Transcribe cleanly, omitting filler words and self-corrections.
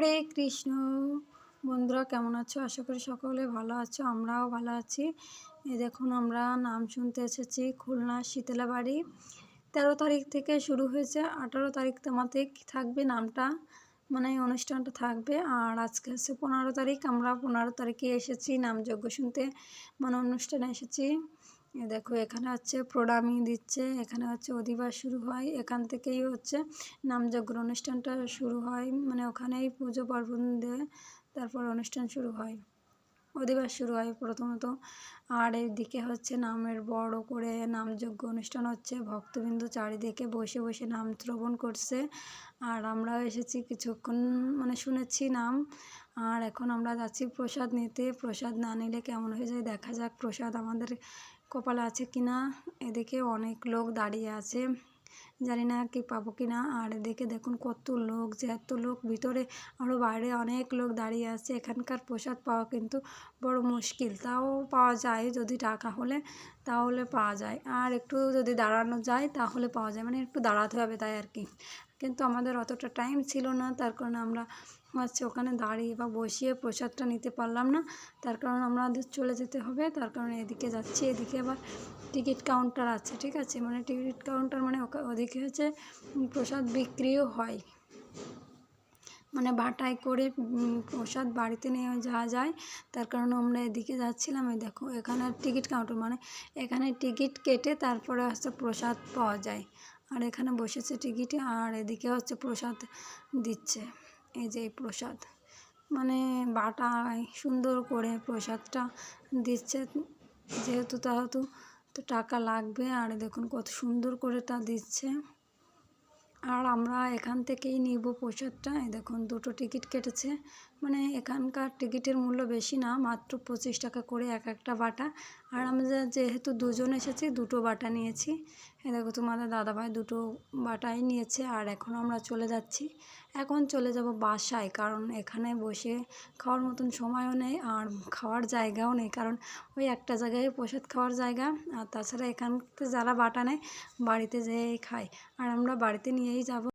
হরে কৃষ্ণ। বন্ধুরা কেমন আছো? আশা করি সকলে ভালো আছো, আমরাও ভালো আছি। এই দেখুন আমরা নাম শুনতে এসেছি খুলনা শীতলাবাড়ি। 13 তারিখ থেকে শুরু হয়েছে, 18 তারিখ আমাদের থাকবে নামটা, মানে অনুষ্ঠানটা থাকবে। আর আজকে হচ্ছে 15 তারিখ, আমরা 15 তারিখে এসেছি নামযজ্ঞ শুনতে, মানে অনুষ্ঠানে এসেছি। দেখো এখানে হচ্ছে প্রণামী দিচ্ছে, এখানে হচ্ছে অধিবাস শুরু হয়, এখান থেকেই হচ্ছে নামযজ্ঞর অনুষ্ঠানটা শুরু হয়, মানে ওখানেই পুজো পার্বণ দিয়ে তারপর অনুষ্ঠান শুরু হয়, অধিবাস শুরু হয় প্রথমত। আর এদিকে হচ্ছে নামের বড় করে নামযজ্ঞ অনুষ্ঠান হচ্ছে, ভক্তবৃন্দ চারিদিকে বসে বসে নাম শ্রবণ করছে। আর আমরাও এসেছি কিছুক্ষণ, মানে শুনেছি নাম। আর এখন আমরা যাচ্ছি প্রসাদ নিতে, প্রসাদ না নিলে কেমন হয়ে যায় দেখা যাক প্রসাদ আমাদের কপালে আছে কি না। এদিকে অনেক লোক দাঁড়িয়ে আছে, জানি না কি পাবো কি না। আর এদিকে দেখুন কত লোক, যে এত লোক ভিতরে, আরও বাইরে অনেক লোক দাঁড়িয়ে আছে। এখানকার প্রসাদ পাওয়া কিন্তু বড় মুশকিল, তাও পাওয়া যায় যদি টাকা হলে, তাহলে পাওয়া যায়। আর একটু যদি দাঁড়ানো যায় তাহলে পাওয়া যায়, মানে একটু দাঁড়াতে হবে তাই আর কি। কিন্তু আমাদের অতটা টাইম ছিল না, তার কারণে আমরা হচ্ছে ওখানে দাঁড়িয়ে বা বসিয়ে প্রসাদটা নিতে পারলাম না, তার কারণে আমাদের চলে যেতে হবে। তার কারণে এদিকে যাচ্ছি, এদিকে আবার টিকিট কাউন্টার আছে, ঠিক আছে, মানে টিকিট কাউন্টার মানে ওদিকে হচ্ছে প্রসাদ বিক্রিও হয়, মানে বাটাই করে প্রসাদ বাড়িতে নিয়ে যাওয়া যায়। তার কারণে আমরা এদিকে যাচ্ছিলাম। এই দেখো এখানে টিকিট কাউন্টার, মানে এখানে টিকিট কেটে তারপরে হচ্ছে প্রসাদ পাওয়া যায়। আর এখানে বসেছে টিকিটে, আর এদিকে হচ্ছে প্রসাদ দিচ্ছে। এই যে এই প্রসাদ, মানে বাটায় সুন্দর করে প্রসাদটা দিচ্ছে, যেহেতু তো টাকা লাগবে। আর দেখুন কত সুন্দর করে তা দিচ্ছে। আর আমরা এখান থেকেই নিব প্রসাদটা। এই দেখুন দুটো টিকিট কেটেছে, মানে এখানকার টিকিটের মূল্য বেশি না, মাত্র 25 টাকা করে এক একটা বাটা। আর আমরা যেহেতু দুজন এসেছি দুটো বাটা নিয়েছি। এই দেখো তোমাদের দাদাভাই দুটো বাটাই নিয়েছে। আর এখন আমরা চলে যাচ্ছি, এখন চলে যাব বাসায়, কারণ এখানে বসে খাওয়ার মতন সময়ও নেই আর খাওয়ার জায়গাও নেই, কারণ ওই একটা জায়গায় প্রসাদ খাওয়ার জায়গা। আর তাছাড়া এখান থেকে যারা বাটা নেয় বাড়িতে যেয়েই খায়, আর আমরা বাড়িতে নিয়েই যাব।